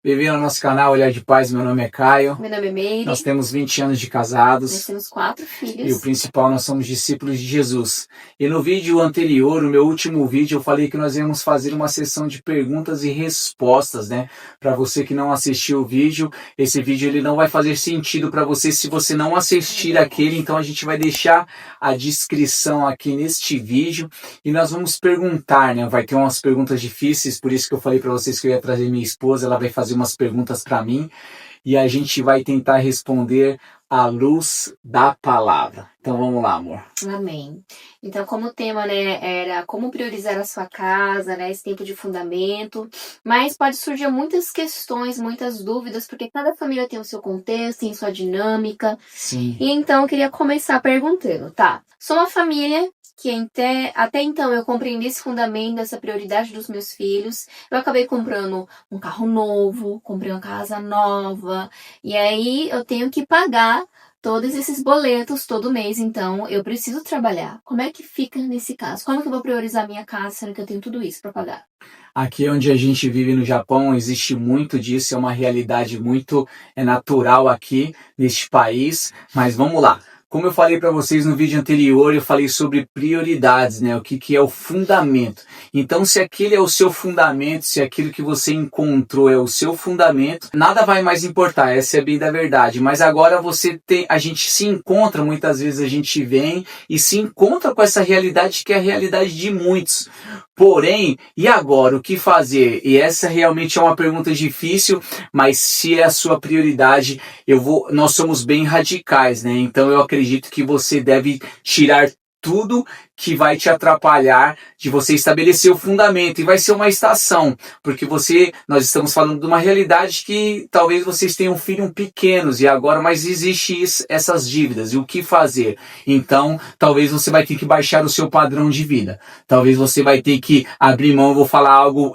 Bem-vindo ao nosso canal Olhar de Paz, meu nome é Caio. Meu nome é Meire. Nós temos 20 anos de casados. Nós temos 4 filhos. E o principal, nós somos discípulos de Jesus. E no vídeo anterior, no meu último vídeo, eu falei que nós íamos fazer uma sessão de perguntas e respostas, né? Para você que não assistiu o vídeo, esse vídeo ele não vai fazer sentido para você se você não assistir aquele, então a gente vai deixar a descrição aqui neste vídeo e nós vamos perguntar, né? Vai ter umas perguntas difíceis, por isso que eu falei para vocês que eu ia trazer minha esposa, ela vai fazer umas perguntas para mim e a gente vai tentar responder à luz da palavra. Então vamos lá, amor. Amém. Então, como o tema, né, era como priorizar a sua casa, né, esse tempo de fundamento, mas pode surgir muitas questões, muitas dúvidas, porque cada família tem o seu contexto, tem sua dinâmica. Sim. E então eu queria começar perguntando, tá? Sou uma família que até então eu compreendi esse fundamento, essa prioridade dos meus filhos. Eu acabei comprando um carro novo, comprei uma casa nova, e aí eu tenho que pagar todos esses boletos todo mês, então eu preciso trabalhar. Como é que fica nesse caso? Como que eu vou priorizar a minha casa, sendo que eu tenho tudo isso para pagar? Aqui onde a gente vive no Japão, existe muito disso, é uma realidade muito natural aqui neste país, mas vamos lá. Como eu falei para vocês no vídeo anterior, eu falei sobre prioridades, né? O que é o fundamento. Então, se aquele é o seu fundamento, se aquilo que você encontrou é o seu fundamento, nada vai mais importar, essa é bem da verdade. Mas agora a gente se encontra, muitas vezes a gente vem e se encontra com essa realidade que é a realidade de muitos. Porém, e agora, o que fazer? E essa realmente é uma pergunta difícil, mas se é a sua prioridade, nós somos bem radicais, né? Então eu acredito que você deve tirar tudo que vai te atrapalhar de você estabelecer o fundamento, e vai ser uma estação, porque nós estamos falando de uma realidade que talvez vocês tenham filhos pequenos e agora, mas existe essas dívidas, e o que fazer? Então, talvez você vai ter que baixar o seu padrão de vida, talvez você vai ter que abrir mão, vou falar algo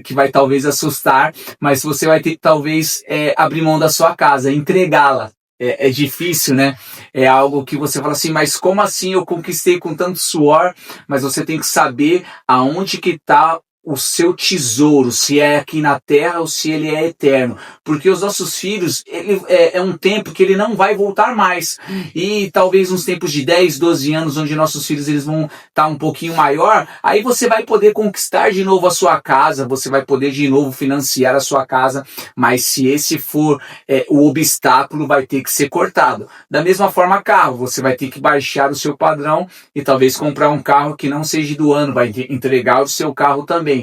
que vai talvez assustar, mas você vai ter que talvez abrir mão da sua casa, entregá-la. É difícil, né? É algo que você fala assim, mas como assim eu conquistei com tanto suor? Mas você tem que saber aonde que está o seu tesouro, se é aqui na terra ou se ele é eterno. Porque os nossos filhos, é um tempo que ele não vai voltar mais. E talvez uns tempos de 10, 12 anos, onde nossos filhos eles vão estar um pouquinho maior, aí você vai poder conquistar de novo a sua casa, você vai poder de novo financiar a sua casa, mas se esse for o obstáculo, vai ter que ser cortado. Da mesma forma, carro, você vai ter que baixar o seu padrão e talvez comprar um carro que não seja do ano, vai entregar o seu carro também.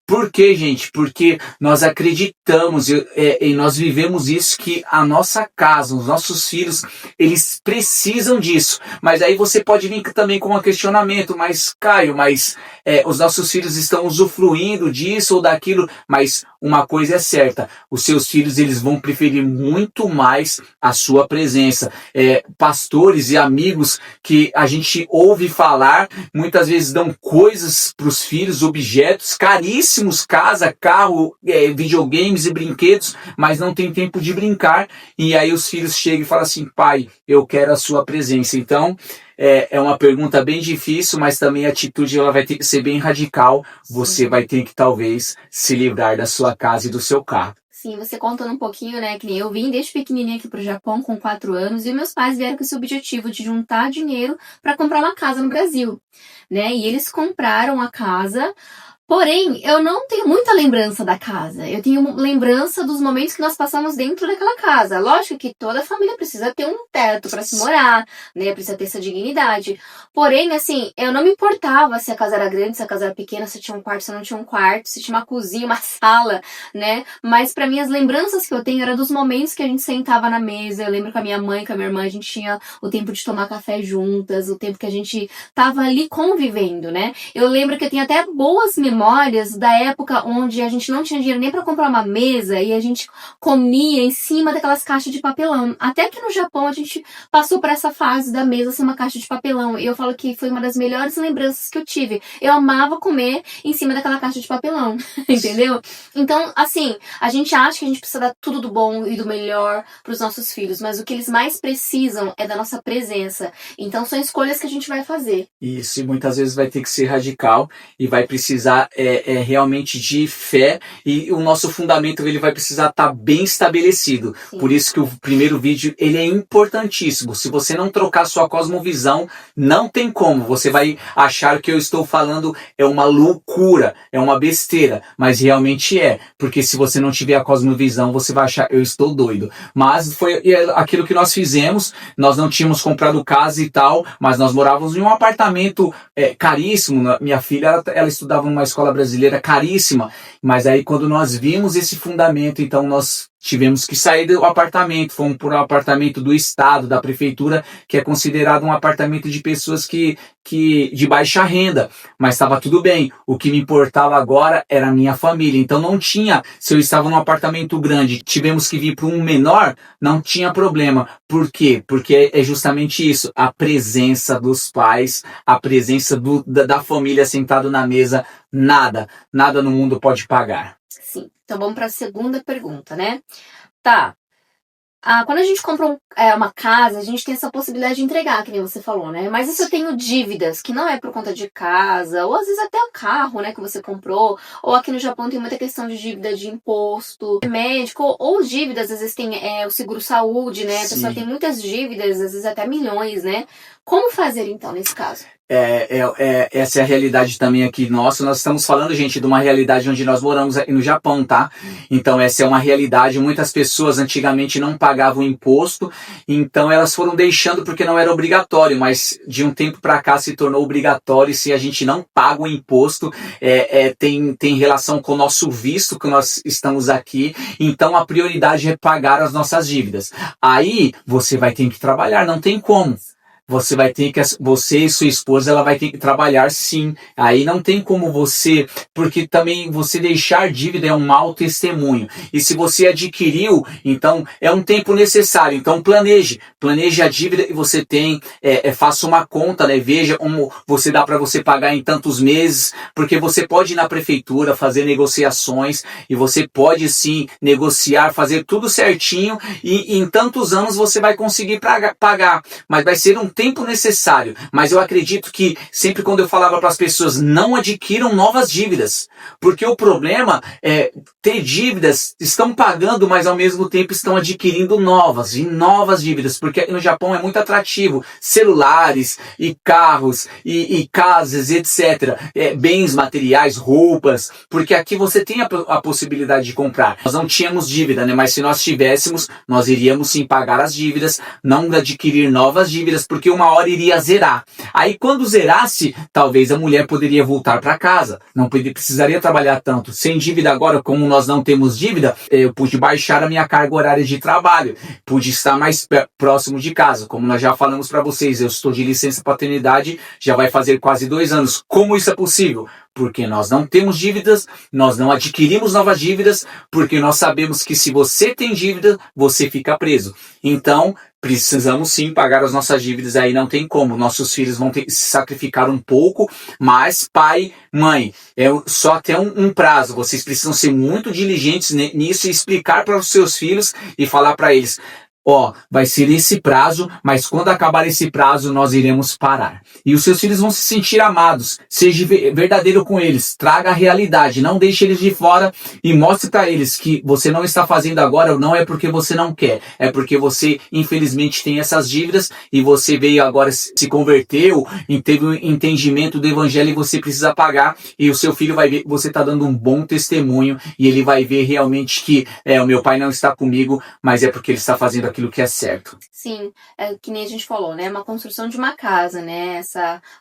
Por quê, gente? Porque nós acreditamos e nós vivemos isso, que a nossa casa, os nossos filhos, eles precisam disso. Mas aí você pode vir também com um questionamento, mas Caio, os nossos filhos estão usufruindo disso ou daquilo, mas uma coisa é certa, os seus filhos eles vão preferir muito mais a sua presença. Pastores e amigos que a gente ouve falar, muitas vezes dão coisas para os filhos, objetos caríssimos, casa, carro, videogames e brinquedos, mas não tem tempo de brincar, e aí os filhos chegam e falam assim, pai, eu quero a sua presença. Então, é uma pergunta bem difícil, mas também a atitude ela vai ter que ser bem radical. Você vai ter que talvez se livrar da sua casa e do seu carro. Sim, você contando um pouquinho, né, que eu vim desde pequenininha aqui pro Japão com 4 anos, e meus pais vieram com esse objetivo de juntar dinheiro para comprar uma casa no Brasil, né, e eles compraram a casa. Porém, eu não tenho muita lembrança da casa. Eu tenho lembrança dos momentos que nós passamos dentro daquela casa. Lógico que toda família precisa ter um teto para se morar, né? Precisa ter essa dignidade. Porém, assim, eu não me importava se a casa era grande, se a casa era pequena, se tinha um quarto, se não tinha um quarto, se tinha uma cozinha, uma sala, né? Mas para mim, as lembranças que eu tenho eram dos momentos que a gente sentava na mesa. Eu lembro com a minha mãe, com a minha irmã, a gente tinha o tempo de tomar café juntas, o tempo que a gente tava ali convivendo, né? Eu lembro que eu tenho até boas memórias da época onde a gente não tinha dinheiro nem para comprar uma mesa e a gente comia em cima daquelas caixas de papelão. Até que no Japão a gente passou por essa fase da mesa ser uma caixa de papelão. E eu falo que foi uma das melhores lembranças que eu tive. Eu amava comer em cima daquela caixa de papelão, entendeu? Então, assim, a gente acha que a gente precisa dar tudo do bom e do melhor para os nossos filhos, mas o que eles mais precisam é da nossa presença. Então, são escolhas que a gente vai fazer. Isso, e muitas vezes vai ter que ser radical e vai precisar precisa realmente de fé, e o nosso fundamento ele vai precisar estar bem estabelecido. Sim. Por isso que o primeiro vídeo ele é importantíssimo. Se você não trocar sua cosmovisão, não tem como. Você vai achar que eu estou falando é uma loucura, é uma besteira, mas realmente é. Porque se você não tiver a cosmovisão, você vai achar eu estou doido. Mas foi aquilo que nós fizemos. Nós não tínhamos comprado casa e tal, mas nós morávamos em um apartamento caríssimo. Minha filha, ela estudava numa escola brasileira caríssima, mas aí quando nós vimos esse fundamento, então nós tivemos que sair do apartamento, fomos para um apartamento do estado, da prefeitura, que é considerado um apartamento de pessoas que de baixa renda, mas estava tudo bem. O que me importava agora era a minha família, então não tinha, se eu estava num apartamento grande, tivemos que vir para um menor, não tinha problema. Por quê? Porque é justamente isso, a presença dos pais, a presença da família sentado na mesa, nada no mundo pode pagar. Sim. Então vamos para a segunda pergunta, né? Tá. Quando a gente compra uma casa, a gente tem essa possibilidade de entregar, que nem você falou, né? Mas e se eu tenho dívidas, que não é por conta de casa, ou às vezes até o carro, né, que você comprou, ou aqui no Japão tem muita questão de dívida de imposto, médico, ou dívidas, às vezes tem o seguro-saúde, né? A pessoa tem muitas dívidas, às vezes até milhões, né? Como fazer então nesse caso? Essa é a realidade também aqui nossa. Nós estamos falando, gente, de uma realidade onde nós moramos aqui no Japão, tá? Então essa é uma realidade. Muitas pessoas antigamente não pagavam imposto, então elas foram deixando porque não era obrigatório, mas de um tempo para cá se tornou obrigatório. Se a gente não paga o imposto, tem relação com o nosso visto que nós estamos aqui, então a prioridade é pagar as nossas dívidas. Aí você vai ter que trabalhar, não tem como. Você e sua esposa, ela vai ter que trabalhar sim. Aí não tem como porque também você deixar dívida é um mau testemunho. E se você adquiriu, então é um tempo necessário. Então planeje a dívida que você tem, faça uma conta, né? Veja como dá para você pagar em tantos meses, porque você pode ir na prefeitura fazer negociações e você pode sim negociar, fazer tudo certinho e em tantos anos você vai conseguir pagar. Mas vai ser um tempo necessário, mas eu acredito que sempre quando eu falava para as pessoas, não adquiram novas dívidas, porque o problema é ter dívidas, estão pagando, mas ao mesmo tempo estão adquirindo novas dívidas, porque no Japão é muito atrativo, celulares e carros e casas, etc, bens materiais, roupas, porque aqui você tem a possibilidade de comprar. Nós não tínhamos dívida, né? Mas se nós tivéssemos, nós iríamos sim pagar as dívidas, não adquirir novas dívidas, porque uma hora iria zerar. Aí quando zerasse, talvez a mulher poderia voltar para casa, não precisaria trabalhar tanto. Sem dívida agora, como nós não temos dívida, eu pude baixar a minha carga horária de trabalho, pude estar mais próximo de casa. Como nós já falamos para vocês, eu estou de licença paternidade, já vai fazer quase 2 anos. Como isso é possível? Porque nós não temos dívidas, nós não adquirimos novas dívidas, porque nós sabemos que se você tem dívida, você fica preso. Então, precisamos sim pagar as nossas dívidas, aí não tem como. Nossos filhos vão ter que se sacrificar um pouco, mas pai, mãe, só até um prazo. Vocês precisam ser muito diligentes nisso e explicar para os seus filhos e falar para eles, vai ser esse prazo, mas quando acabar esse prazo, nós iremos parar. E os seus filhos vão se sentir amados. Seja verdadeiro com eles. Traga a realidade. Não deixe eles de fora e mostre para eles que você não está fazendo agora, não é porque você não quer. É porque você, infelizmente, tem essas dívidas e você veio agora, se converteu, teve um entendimento do evangelho e você precisa pagar. E o seu filho vai ver que você está dando um bom testemunho e ele vai ver realmente que o meu pai não está comigo, mas é porque ele está fazendo aquilo que é certo. Sim, que nem a gente falou, né? Uma construção de uma casa, né?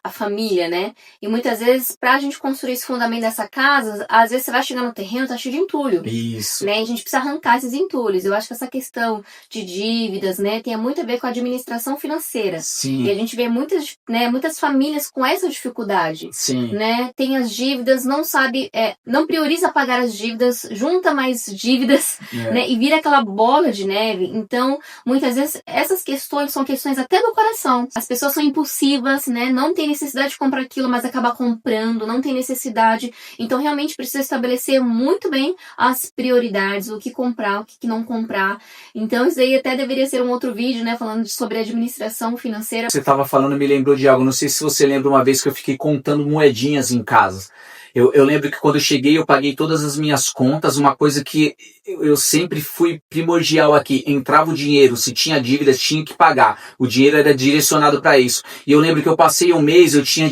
A família, né? E muitas vezes, pra gente construir esse fundamento dessa casa, às vezes você vai chegar no terreno, tá cheio de entulho. Isso. Né? E a gente precisa arrancar esses entulhos. Eu acho que essa questão de dívidas, né? Tem muito a ver com a administração financeira. Sim. E a gente vê muitas famílias com essa dificuldade. Sim. Né? Tem as dívidas, não sabe, não prioriza pagar as dívidas, junta mais dívidas, né? E vira aquela bola de neve. Então, muitas vezes, essas questões são questões até do coração. As pessoas são impulsivas, né? Não tem necessidade de comprar aquilo, mas acaba comprando, não tem necessidade. Então, realmente precisa estabelecer muito bem as prioridades, o que comprar, o que não comprar. Então, isso aí até deveria ser um outro vídeo, né? Falando sobre administração financeira. Você estava falando, me lembrou de algo. Não sei se você lembra uma vez que eu fiquei contando moedinhas em casa. Eu lembro que quando eu cheguei, eu paguei todas as minhas contas, uma coisa que eu sempre fui primordial aqui, entrava o dinheiro, se tinha dívidas, tinha que pagar, o dinheiro era direcionado para isso. E eu lembro que eu passei um mês, eu tinha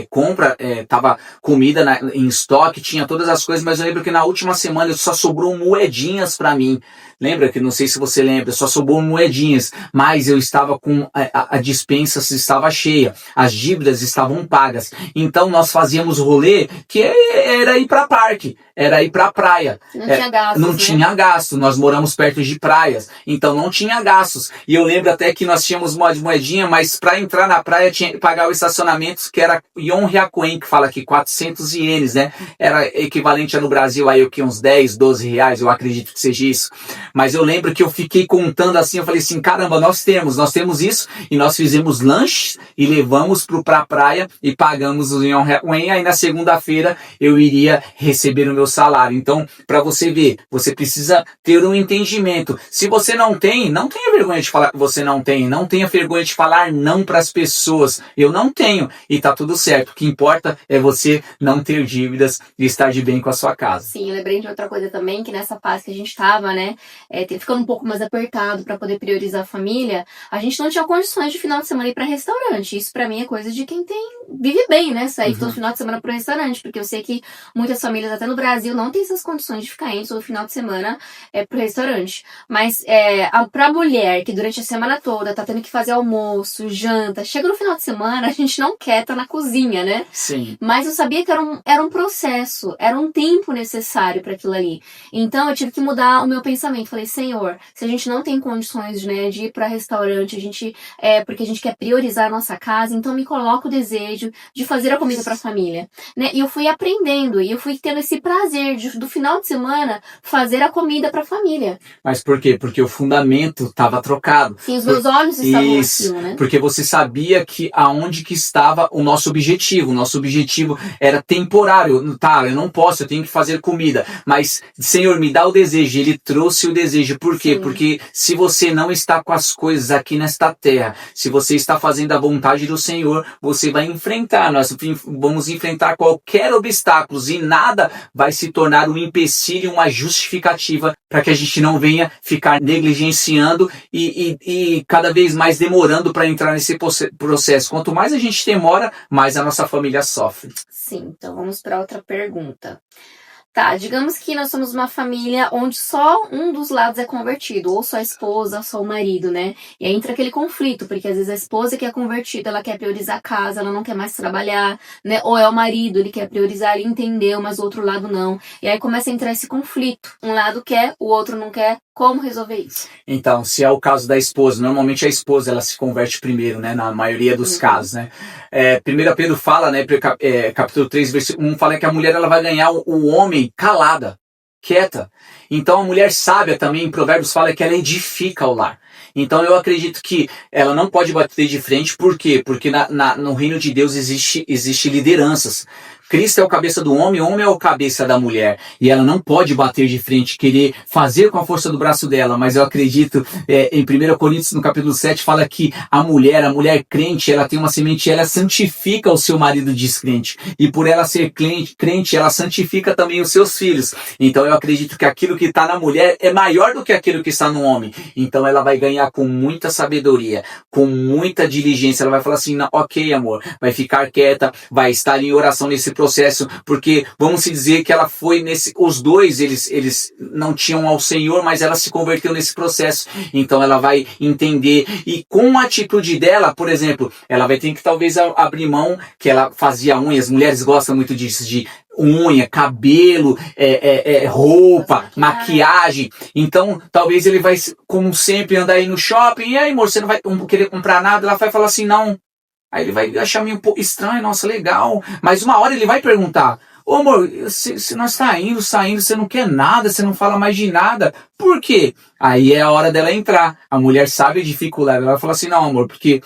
compra, tava comida em estoque, tinha todas as coisas, mas eu lembro que na última semana só sobrou moedinhas para mim. Lembra que, não sei se você lembra, só sobrou moedinhas, mas eu estava com a dispensa estava cheia, as dívidas estavam pagas. Então nós fazíamos rolê que era ir para parque, era ir para praia. Não tinha gastos, não tinha gasto, nós moramos perto de praias, então não tinha gastos. E eu lembro até que nós tínhamos moedinha, mas para entrar na praia tinha que pagar o estacionamento, que era Yon Hyakuen, que fala aqui 400 ienes, né? Era equivalente a no Brasil aí o que uns 10, 12 reais, eu acredito que seja isso. Mas eu lembro que eu fiquei contando assim, eu falei assim, caramba, nós temos isso, e nós fizemos lanches e levamos pra praia e pagamos o Yon Hyakuen, aí na segunda-feira eu iria receber o meu salário. Então, para você ver, você precisa ter um entendimento. Se você não tenha vergonha de falar que você não tenha vergonha de falar não para as pessoas. Eu não tenho, e tá tudo certo. O que importa é você não ter dívidas e estar de bem com a sua casa. Sim, eu lembrei de outra coisa também, que nessa fase que a gente tava, né, ficando um pouco mais apertado para poder priorizar a família, a gente não tinha condições de final de semana ir para restaurante. Isso para mim é coisa de quem vive bem, né, sair todo final de semana pro restaurante, porque eu sei que muitas famílias até no Brasil não têm essas condições de ficar indo todo final de semana pro restaurante. Mas pra mulher que durante a semana toda tá tendo que fazer almoço, janta, chega no final de semana, a gente não quer estar na cozinha, né? Sim. Mas eu sabia que era um processo, era um tempo necessário para aquilo ali. Então eu tive que mudar o meu pensamento. Falei, Senhor, se a gente não tem condições, né, de ir para restaurante, porque a gente quer priorizar a nossa casa, então me coloca o desejo de fazer a comida para a família, né? E eu fui aprendendo, e eu fui tendo esse prazer do final de semana fazer a comida para a família. Mas por quê? Porque o fundamento estava trocado. Sim, os meus olhos estavam naquilo, né? Porque você sabia que aonde que estava o nosso objetivo. O nosso objetivo era temporário. Tá, eu não posso, eu tenho que fazer comida. Mas, Senhor, me dá o desejo. Ele trouxe o desejo. Por quê? Sim. Porque se você não está com as coisas aqui nesta terra, se você está fazendo a vontade do Senhor, você vai enfrentar. Nós vamos enfrentar qualquer obstáculo e nada vai se tornar um empecilho, uma justificativa para que a gente não venha ficar negligenciando e cada vez mais demorando para entrar nesse processo. Quanto mais a gente demora, mais a nossa família sofre. Sim, então vamos para outra pergunta. Tá, digamos que nós somos uma família onde só um dos lados é convertido, ou só a esposa, ou só o marido, né? E aí entra aquele conflito, porque às vezes a esposa que é convertida, ela quer priorizar a casa, ela não quer mais trabalhar, né? Ou é o marido, ele quer priorizar, ele entendeu, mas o outro lado não. E aí começa a entrar esse conflito. Um lado quer, o outro não quer. Como resolver isso? Então, se é o caso da esposa, normalmente a esposa ela se converte primeiro, né? Na maioria dos casos, né? 1 Pedro fala, né? Capítulo 3, versículo 1, fala que a mulher ela vai ganhar o homem calada, quieta. Então a mulher sábia também, em Provérbios, fala que ela edifica o lar. Então eu acredito que ela não pode bater de frente, por quê? Porque no reino de Deus existe lideranças. Cristo é o cabeça do homem, o homem é o cabeça da mulher. E ela não pode bater de frente, querer fazer com a força do braço dela. Mas eu acredito, em 1 Coríntios, no capítulo 7, fala que a mulher crente, ela tem uma semente, ela santifica o seu marido descrente. E por ela ser crente, ela santifica também os seus filhos. Então eu acredito que aquilo que está na mulher é maior do que aquilo que está no homem. Então ela vai ganhar com muita sabedoria, com muita diligência. Ela vai falar assim, ok, amor, vai ficar quieta, vai estar em oração nesse processo, porque vamos dizer que ela foi os dois, eles não tinham ao Senhor, mas ela se converteu nesse processo. Então ela vai entender, e com a atitude dela, por exemplo, ela vai ter que talvez abrir mão, que ela fazia unhas, mulheres gostam muito disso, de unha, cabelo, roupa, maquiagem. Então, talvez ele vai, como sempre, andar aí no shopping, e aí, amor, você não vai querer comprar nada? Ela vai falar assim, não. Aí ele vai achar meio um pouco estranho, nossa, legal. Mas uma hora ele vai perguntar, ô amor, se nós saindo, você não quer nada, você não fala mais de nada. Por quê? Aí é a hora dela entrar. A mulher sabe a dificuldade. Ela vai falar assim, não, amor, porque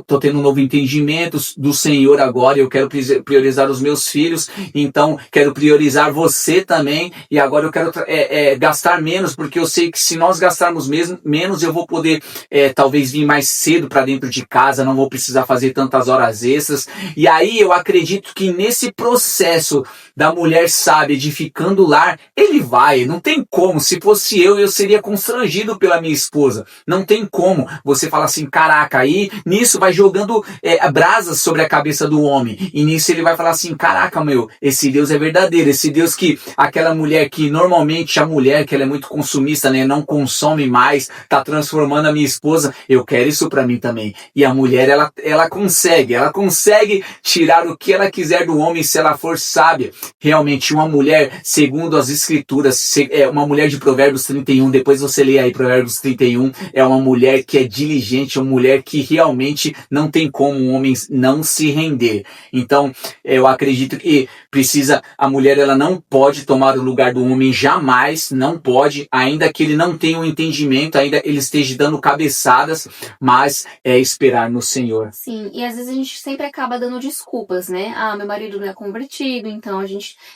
tô tendo um novo entendimento do Senhor agora, eu quero priorizar os meus filhos, então quero priorizar você também, e agora eu quero gastar menos, porque eu sei que se nós gastarmos menos, eu vou poder talvez vir mais cedo para dentro de casa, não vou precisar fazer tantas horas extras. E aí eu acredito que nesse processo da mulher sábia edificando o lar, não tem como, se fosse eu seria constrangido pela minha esposa, não tem como você falar assim, caraca, aí nisso vai jogando brasas sobre a cabeça do homem, e nisso ele vai falar assim, caraca, esse Deus é verdadeiro, esse Deus que aquela mulher que normalmente a mulher que ela é muito consumista, né, não consome mais, tá transformando a minha esposa, eu quero isso pra mim também. E a mulher, ela consegue tirar o que ela quiser do homem se ela for sábia. Realmente, uma mulher, segundo as escrituras, uma mulher de Provérbios 31, depois você lê aí Provérbios 31, é uma mulher que é diligente, uma mulher que realmente não tem como um homem não se render. Então, eu acredito que a mulher, ela não pode tomar o lugar do homem jamais, não pode, ainda que ele não tenha um entendimento, ainda ele esteja dando cabeçadas, mas é esperar no Senhor. Sim, e às vezes a gente sempre acaba dando desculpas, né? Ah, meu marido não é convertido, então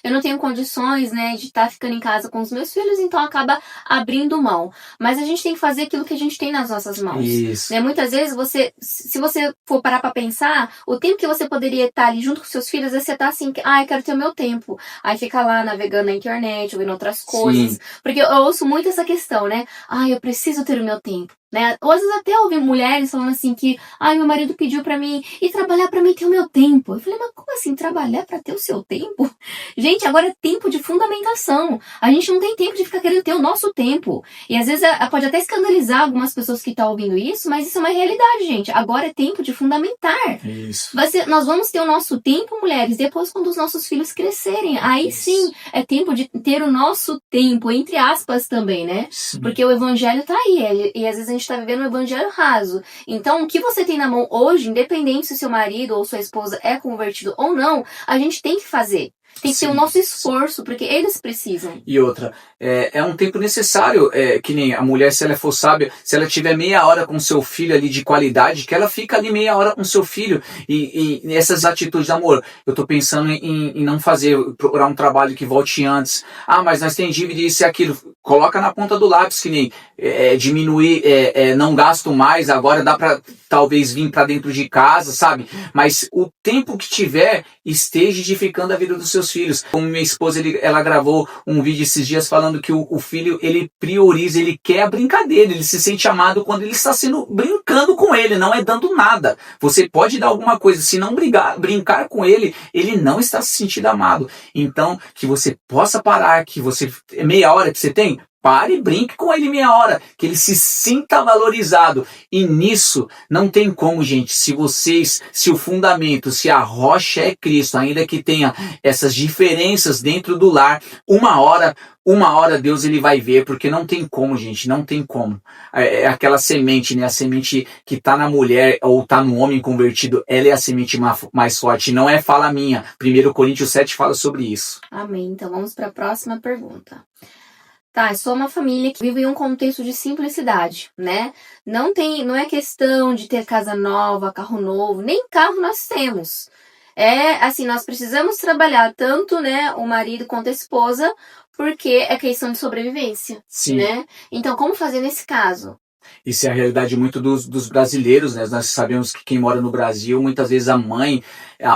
eu não tenho condições, né, de estar ficando em casa com os meus filhos, então acaba abrindo mão. Mas a gente tem que fazer aquilo que a gente tem nas nossas mãos. Isso. Né? Muitas vezes se você for parar pra pensar, o tempo que você poderia estar ali junto com seus filhos, você tá assim, eu quero ter o meu tempo. Aí fica lá navegando na internet, ouvindo outras coisas. Sim. Porque eu ouço muito essa questão, né? Eu preciso ter o meu tempo. Né? Ou às vezes até ouvi mulheres falando assim que meu marido pediu pra mim ir trabalhar pra mim ter o meu tempo. Eu falei, mas como assim trabalhar pra ter o seu tempo? Gente, agora é tempo de fundamentação. A gente não tem tempo de ficar querendo ter o nosso tempo. E às vezes pode até escandalizar algumas pessoas que estão ouvindo isso, mas isso é uma realidade, gente. Agora é tempo de fundamentar. Isso. Nós vamos ter o nosso tempo, mulheres, depois quando os nossos filhos crescerem. Aí sim, é tempo de ter o nosso tempo, entre aspas também, né? Sim. Porque o evangelho tá aí, e às vezes a gente tá vivendo um evangelho raso. Então, o que você tem na mão hoje, independente se seu marido ou sua esposa é convertido ou não, a gente tem que fazer. Tem que ter o nosso esforço, porque eles precisam. E outra, é um tempo necessário, que nem a mulher, se ela for sábia, se ela tiver meia hora com seu filho ali de qualidade, que ela fica ali meia hora com seu filho. E essas atitudes de amor, eu tô pensando em não procurar um trabalho que volte antes. Mas nós tem dívida isso e aquilo. Coloca na ponta do lápis, que nem diminuir, não gasto mais, agora dá pra talvez vir pra dentro de casa, sabe? Mas o tempo que tiver, esteja edificando a vida dos seus filhos. Como minha esposa, ela gravou um vídeo esses dias falando que o filho, ele prioriza, ele quer a brincadeira, ele se sente amado quando ele está brincando com ele, não é dando nada. Você pode dar alguma coisa, se não brincar com ele, ele não está se sentindo amado. Então, que você possa parar, que você, meia hora que você tem, pare e brinque com ele meia hora, que ele se sinta valorizado. E nisso, não tem como, gente, se o fundamento, se a rocha é Cristo, ainda que tenha essas diferenças dentro do lar, uma hora Deus ele vai ver, porque não tem como, gente, não tem como. É aquela semente, né, a semente que tá na mulher ou tá no homem convertido, ela é a semente mais forte, não é fala minha. 1 Coríntios 7 fala sobre isso. Amém, então vamos para a próxima pergunta. Tá, eu sou uma família que vive em um contexto de simplicidade, né? Não é questão de ter casa nova, carro novo, nem carro nós temos. Nós precisamos trabalhar tanto, né, o marido quanto a esposa, porque é questão de sobrevivência, Sim. Né? Então, como fazer nesse caso? Isso é a realidade muito dos brasileiros, né? Nós sabemos que quem mora no Brasil, muitas vezes a mãe,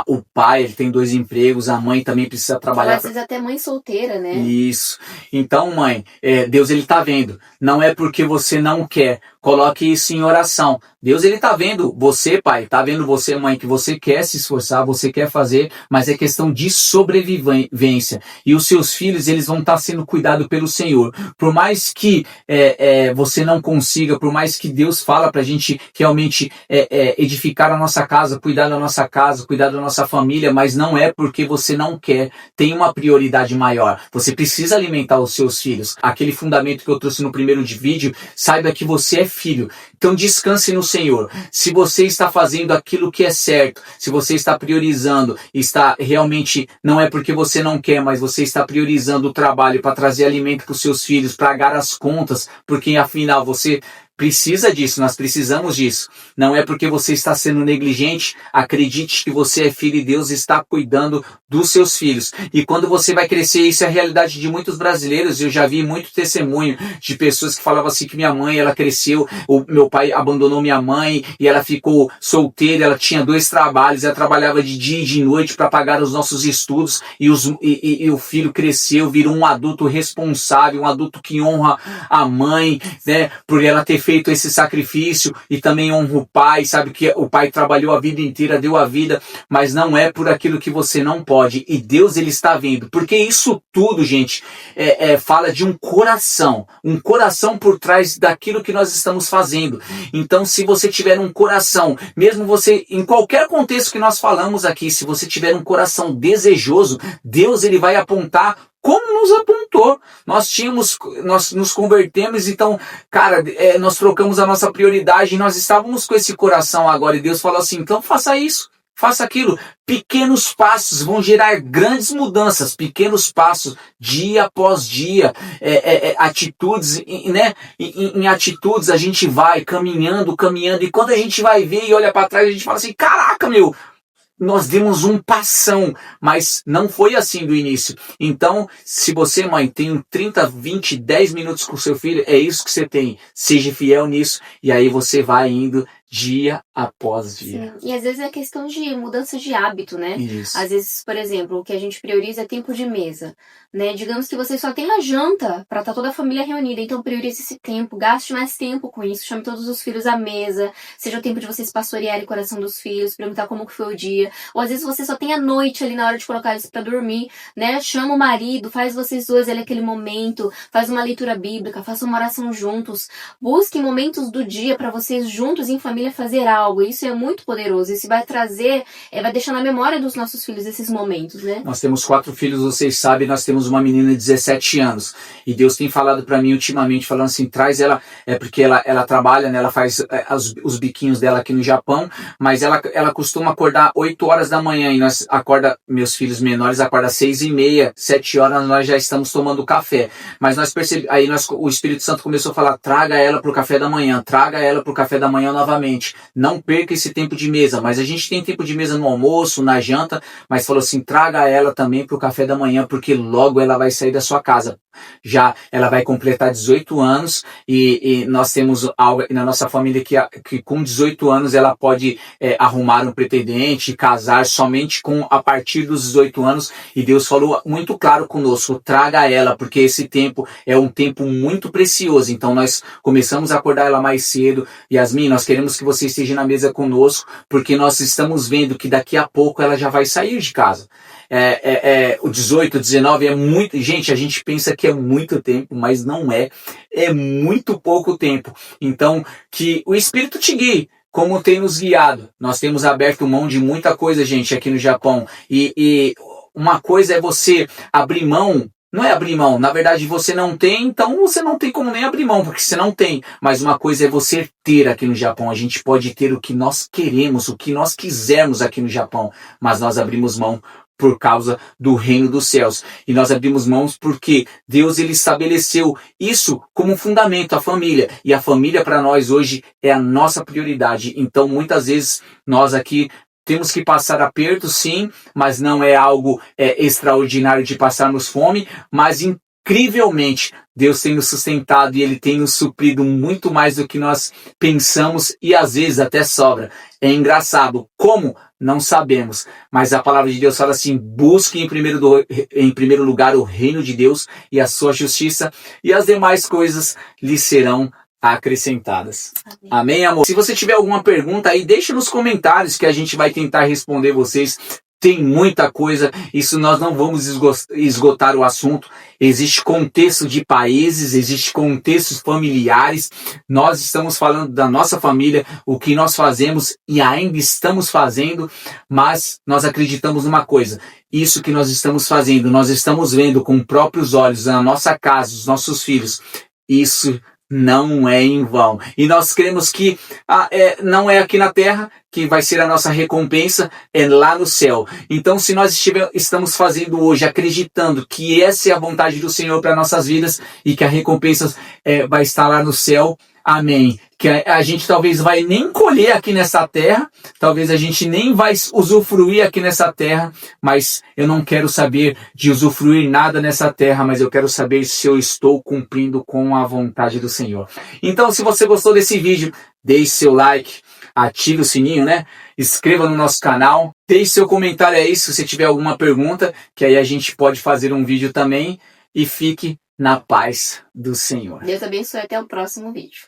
o pai, ele tem 2 empregos, a mãe também precisa trabalhar. Às vezes até mãe solteira, né? Isso. Então, mãe, Deus ele tá vendo. Não é porque você não quer. Coloque isso em oração. Deus ele tá vendo você, pai, tá vendo você, mãe, que você quer se esforçar, você quer fazer, mas é questão de sobrevivência. E os seus filhos, eles vão estar sendo cuidados pelo Senhor. Por mais que você não consiga, por mais que Deus fala pra gente realmente edificar a nossa casa, cuidar da nossa casa, cuidar da nossa família, mas não é porque você não quer. Tem uma prioridade maior. Você precisa alimentar os seus filhos. Aquele fundamento que eu trouxe no primeiro vídeo, saiba que você é filho. Então descanse no Senhor. Se você está fazendo aquilo que é certo, se você está priorizando, está realmente, não é porque você não quer, mas você está priorizando o trabalho para trazer alimento para os seus filhos, pagar as contas, porque afinal você precisa disso, nós precisamos disso. Não é porque você está sendo negligente, acredite que você é filho e Deus está cuidando dos seus filhos. E quando você vai crescer, isso é a realidade de muitos brasileiros. Eu já vi muito testemunho de pessoas que falavam assim que minha mãe, ela cresceu, o meu pai abandonou minha mãe e ela ficou solteira, ela tinha 2 trabalhos, ela trabalhava de dia e de noite para pagar os nossos estudos e o filho cresceu, virou um adulto responsável, um adulto que honra a mãe, né, por ela ter feito esse sacrifício, e também honra o pai, sabe que o pai trabalhou a vida inteira, deu a vida, mas não é por aquilo que você não pode, e Deus ele está vendo, porque isso tudo, gente, fala de um coração por trás daquilo que nós estamos fazendo. Então, se você tiver um coração, mesmo você, em qualquer contexto que nós falamos aqui, se você tiver um coração desejoso, Deus ele vai apontar como nos apontou. Nós nos convertemos, então, cara, nós trocamos a nossa prioridade e nós estávamos com esse coração agora, e Deus falou assim, então faça isso, faça aquilo. Pequenos passos vão gerar grandes mudanças, pequenos passos, dia após dia, atitudes, né? Em atitudes a gente vai caminhando, e quando a gente vai ver e olha para trás, a gente fala assim, caraca, meu, nós demos um passão, mas não foi assim do início. Então, se você, mãe, tem 30, 20, 10 minutos com seu filho, é isso que você tem. Seja fiel nisso, e aí você vai indo dia após dia. Sim. E às vezes é questão de mudança de hábito, né? Isso. Às vezes, por exemplo, o que a gente prioriza é tempo de mesa, né? Digamos que você só tem a janta para estar toda a família reunida, então priorize esse tempo, gaste mais tempo com isso, chame todos os filhos à mesa, seja o tempo de vocês pastorearem o coração dos filhos, perguntar como que foi o dia, ou às vezes você só tem a noite ali na hora de colocar eles para dormir, né? Chama o marido, faz vocês dois ali aquele momento, faz uma leitura bíblica, faça uma oração juntos, busque momentos do dia para vocês juntos em família fazer algo. Isso é muito poderoso. Isso vai trazer, vai deixar na memória dos nossos filhos esses momentos, né? Nós temos 4 filhos, vocês sabem, nós temos uma menina de 17 anos. E Deus tem falado para mim ultimamente, falando assim, traz ela, porque ela trabalha, né, ela faz os biquinhos dela aqui no Japão, mas ela costuma acordar 8 horas da manhã, e nós meus filhos menores acordam 6h30, 7 horas, nós já estamos tomando café. Mas nós percebemos, aí o Espírito Santo começou a falar, traga ela pro café da manhã novamente. Não perca esse tempo de mesa, mas a gente tem tempo de mesa no almoço, na janta, mas falou assim, traga ela também para o café da manhã, porque logo ela vai sair da sua casa. Já ela vai completar 18 anos e nós temos algo na nossa família que com 18 anos ela pode arrumar um pretendente, casar somente a partir dos 18 anos, e Deus falou muito claro conosco, traga ela, porque esse tempo é um tempo muito precioso. Então nós começamos a acordar ela mais cedo. Yasmin, nós queremos que você esteja na mesa conosco, porque nós estamos vendo que daqui a pouco ela já vai sair de casa. O 18, 19 é muito... Gente, a gente pensa que é muito tempo, mas não é. É muito pouco tempo. Então, que o Espírito te guie, como tem nos guiado. Nós temos aberto mão de muita coisa, gente, aqui no Japão. E uma coisa é você abrir mão. Não é abrir mão, na verdade você não tem, então você não tem como nem abrir mão, porque você não tem. Mas uma coisa é você ter aqui no Japão. A gente pode ter o que nós queremos, o que nós quisermos aqui no Japão, mas nós abrimos mão por causa do reino dos céus. E nós abrimos mãos porque Deus ele estabeleceu isso como fundamento, a família. E a família para nós hoje é a nossa prioridade. Então muitas vezes nós aqui temos que passar aperto, sim, mas não é algo extraordinário de passarmos fome, mas incrivelmente Deus tem nos sustentado e Ele tem nos suprido muito mais do que nós pensamos e às vezes até sobra. É engraçado. Como? Não sabemos. Mas a palavra de Deus fala assim, busque em primeiro lugar o reino de Deus e a sua justiça, e as demais coisas lhe serão acrescentadas. Amém, amor? Se você tiver alguma pergunta aí, deixa nos comentários que a gente vai tentar responder vocês. Tem muita coisa, isso nós não vamos esgotar o assunto. Existe contexto de países, existe contextos familiares. Nós estamos falando da nossa família, o que nós fazemos e ainda estamos fazendo, mas nós acreditamos numa coisa. Isso que nós estamos fazendo, nós estamos vendo com próprios olhos na nossa casa, os nossos filhos. Isso não é em vão. E nós cremos que não é aqui na terra que vai ser a nossa recompensa, é lá no céu. Então, se nós estamos fazendo hoje, acreditando que essa é a vontade do Senhor para nossas vidas e que a recompensa vai estar lá no céu, Amém. Que a gente talvez vai nem colher aqui nessa terra, talvez a gente nem vai usufruir aqui nessa terra, mas eu não quero saber de usufruir nada nessa terra, mas eu quero saber se eu estou cumprindo com a vontade do Senhor. Então, se você gostou desse vídeo, deixe seu like, ative o sininho, né? Inscreva no nosso canal, deixe seu comentário aí se você tiver alguma pergunta, que aí a gente pode fazer um vídeo também, e fique na paz do Senhor. Deus abençoe, até o próximo vídeo.